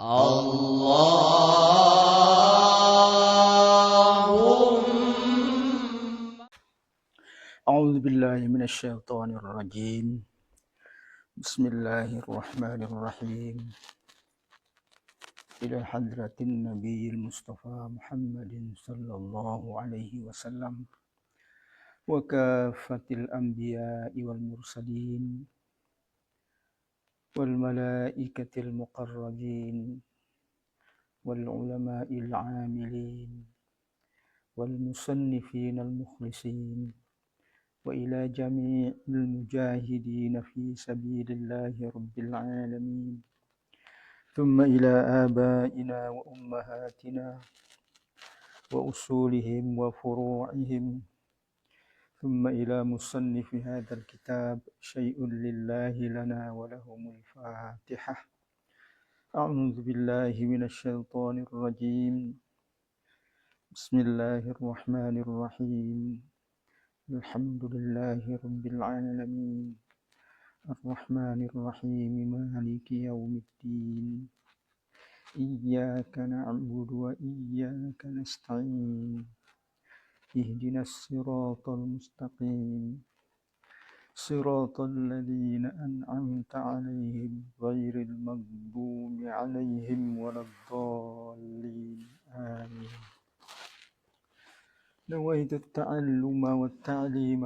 أعوذ بالله من الشيطان الرجيم. بسم الله الرحمن الرحيم. إلى حضرة النبي المصطفى محمد صلى الله عليه وسلم وكافة الأنبياء والمرسلين والملائكة المقربين والعلماء العاملين والمصنفين المخلصين وإلى جميع المجاهدين في سبيل الله رب العالمين، ثم إلى آبائنا وأمهاتنا وأصولهم وفروعهم، ثم إلى مصنف هذا الكتاب. شيء لله لنا ولهم الفاتحة. أعوذ بالله من الشيطان الرجيم. بسم الله الرحمن الرحيم. الحمد لله رب العالمين الرحمن الرحيم مالك يوم الدين إياك نعبد وإياك نستعين اهدنا الصراط المستقيم صراط الذين أنعمت عليهم غير المغضوب عليهم ولا الضالين آمين. نويت التعلم والتعليم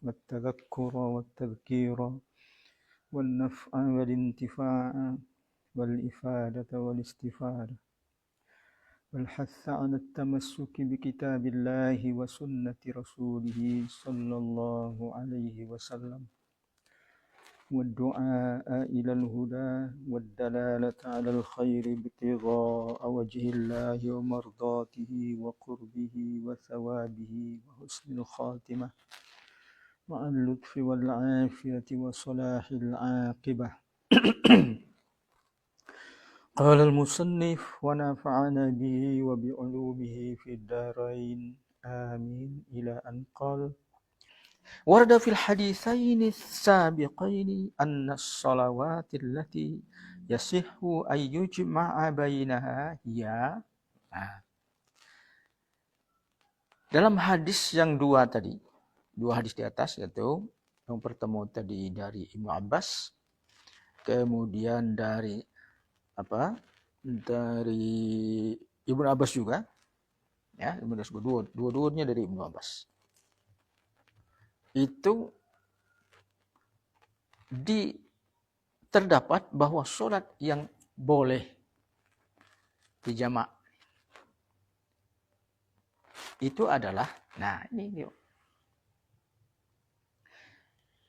والتذكر والتذكير والنفع والانتفاع والإفادة والاستفادة والحث على التمسك بكتاب الله وسنة رسوله صلى الله عليه وسلم والدعاء إلى الهدى والدلالة على الخير ابتغاء وجه الله ومرضاته وقربه وثوابه وحسن الخاتمة مع اللطف والعافية وصلاح العاقبة. قال المصنف ونفعنا به وبعلومه في الدارين آمين، إلى أن قال ورد في الحديثين السابقين أن الصلوات التي يصح أن يجمع بينها هي. Dalam hadis yang dua hadis di atas, yaitu yang pertama tadi dari Ibnu Abbas, kemudian dari Ibnu Abbas juga, ya, dua-duanya dari Ibnu Abbas. Itu terdapat bahwa sholat yang boleh dijamak itu adalah, ini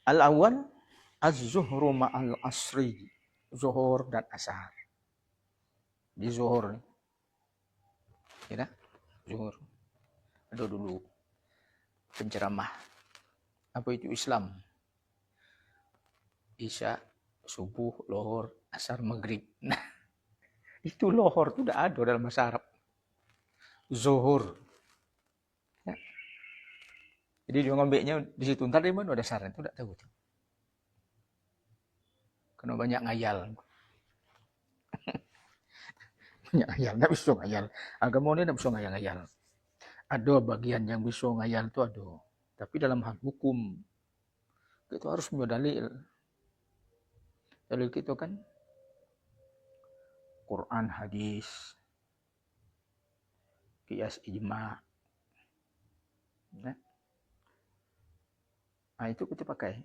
al-awwal az-zuhru ma'al asri, zuhur dan asar. Di zuhur, ya, zuhur ada dulu penceramah apa itu Islam, isya, subuh, lohor, asar, maghrib. Nah, itu lohor itu udah ada dalam bahasa Arab, zuhur. Ya. Jadi dia ngambilnya di situ, ntar dari mana ada saran itu tidak tahu. Karena banyak ngayal. Banyak ngayal, tidak bisa ngayal. Agama ini tidak bisa ngayal-ngayal. Ada bagian yang bisa ngayal itu ada. Tapi dalam hal hukum, itu harus punya dalil. Dalil itu kan Quran, hadis, qiyas, ijma'. Nah, itu kita pakai.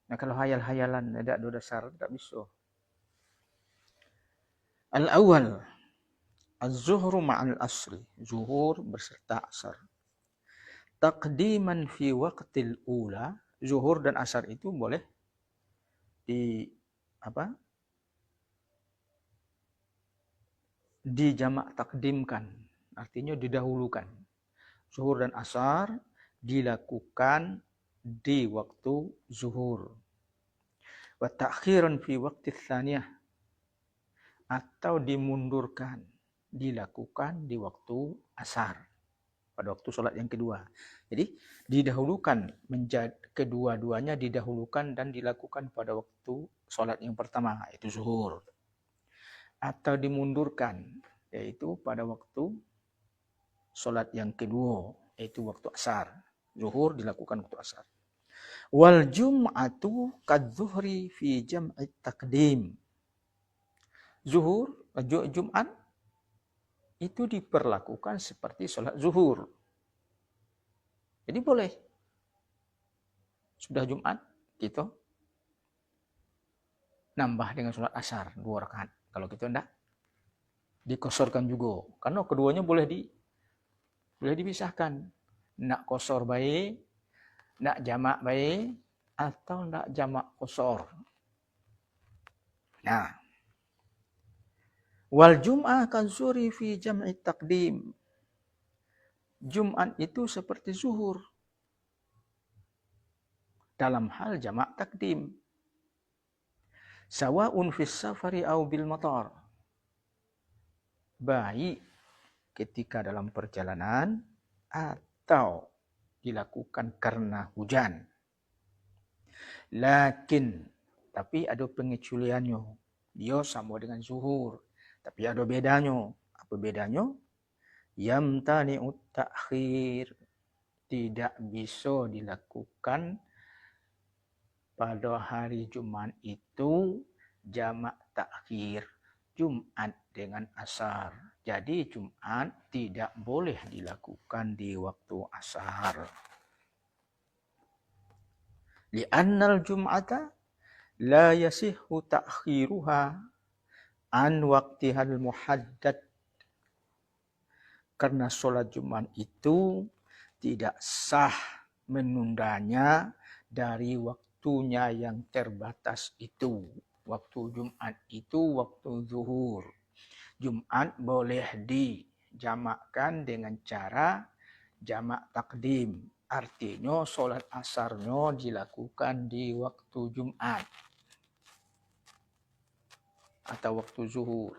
Nah, kalau hayal-hayalan tidak ada dasar, tidak bisa. Al-awwal az-zuhru ma'al asri, zuhur berserta asar. Taqdiman fi waqtil ula, zuhur dan asar itu boleh dijamak takdimkan, artinya didahulukan. Zuhur dan asar dilakukan di waktu zuhur. Wa ta'khiran fi waqti tsaniyah, atau dimundurkan, dilakukan di waktu asar, pada waktu sholat yang kedua. Jadi didahulukan, kedua-duanya didahulukan dan dilakukan pada waktu sholat yang pertama, itu zuhur. atau dimundurkan, yaitu pada waktu solat yang kedua, yaitu waktu asar. Zuhur dilakukan waktu asar. Wal jum'atu kadzuhri fi jam'i taqdim. Zuhur, Jumat itu diperlakukan seperti solat zuhur. Jadi boleh. Sudah Jumat, kita nambah dengan solat asar 2 rakaat. Kalau kita enggak, dikosorkan juga. Karena keduanya boleh dipisahkan. Nak kosor baik, nak jamak baik, atau nak jamak kosor. Nah, wal jum'ah kan zuri fi jam'i taqdim. Jumat itu seperti zuhur dalam hal jamak takdim. Sawa'un fis safari au bil matar. Baik ketika dalam perjalanan atau dilakukan karena hujan. Lakin, tapi ada pengecualiannya. Dia sama dengan zuhur, tapi ada bedanya. Apa bedanya? Yamtani'ut ta'khir. Tidak bisa dilakukan pada hari Jumat itu jamak takhir. Jumat dengan asar. Jadi Jumat tidak boleh dilakukan di waktu asar. Li'annal Jum'ata la yasihhu ta'khiruha an waqtihal muhaddad. Karena solat Jumat itu tidak sah menundanya dari waktunya yang terbatas itu. Waktu Jumat itu waktu zuhur. Jumat boleh dijamakkan dengan cara jamak takdim. Artinya solat asarnya dilakukan di waktu Jumat atau waktu zuhur.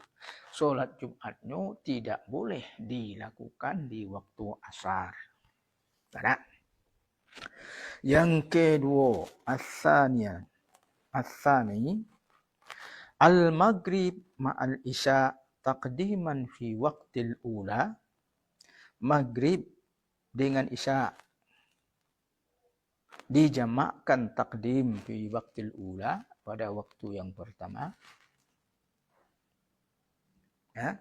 Solat Jumatnya tidak boleh dilakukan di waktu asar. Ada. Yang kedua, Al-Thani, Al-Maghrib ma'al Isya taqdiman fi waqtil ula. Maghrib dengan Isya dijamakkan takdim fi waqtil ula, pada waktu yang pertama. Ya.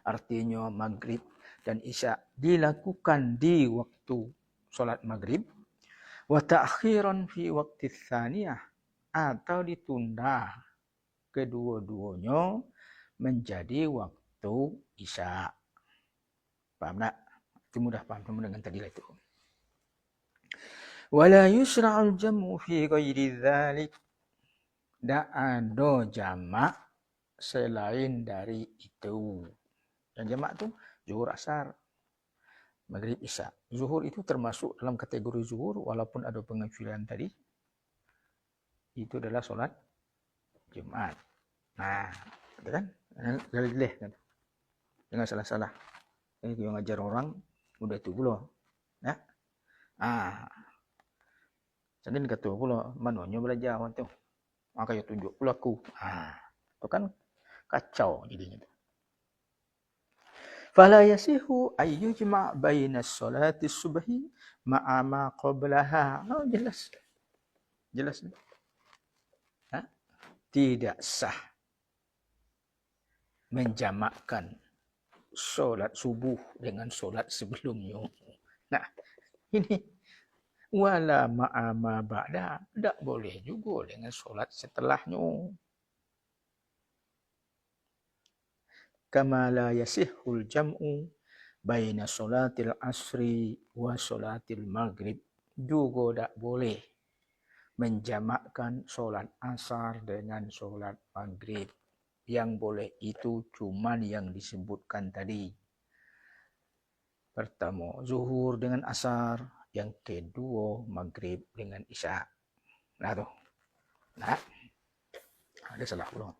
Artinya Maghrib dan Isya dilakukan di waktu solat Maghrib. Wa ta'khiran fi waqti tsaniyah, atau ditunda kedua-duanya menjadi waktu Isya. Paham tak? Itu mudah paham dengan tadi lah itu. Wala yusra'ul jam'u fi ghairi dzalik. Tak ada jamak selain dari itu. Yang jamak tu zuhur, asar, Maghrib, Isya. Zuhur itu termasuk dalam kategori zuhur walaupun ada pengecualian tadi. Itu adalah solat Jumat. Nah, kan? Galih kan? Jangan salah-salah. Ini kita ngajar orang udah itu pula. Ya. Jadi kata pula, mananya belajar orang tu. Maka dia tunjuk pula aku. Itu kan kacau jadinya. Fala yasihu ayyujma' baina salati subhi ma'a ma qablaha. Oh, jelas. Jelas. Tidak sah menjamakkan solat subuh dengan solat sebelumnya. Nah, ini wala ma'a ma ba'da, tak boleh juga dengan solat setelahnya. Kama la yasihul jam'u baina solatil asri wa solatil maghrib. Juga tak boleh menjamakkan solat asar dengan solat maghrib. Yang boleh itu cuma yang disebutkan tadi. Pertama, zuhur dengan asar. Yang kedua, maghrib dengan isya. Nah tu. Nah. Ada salah pula.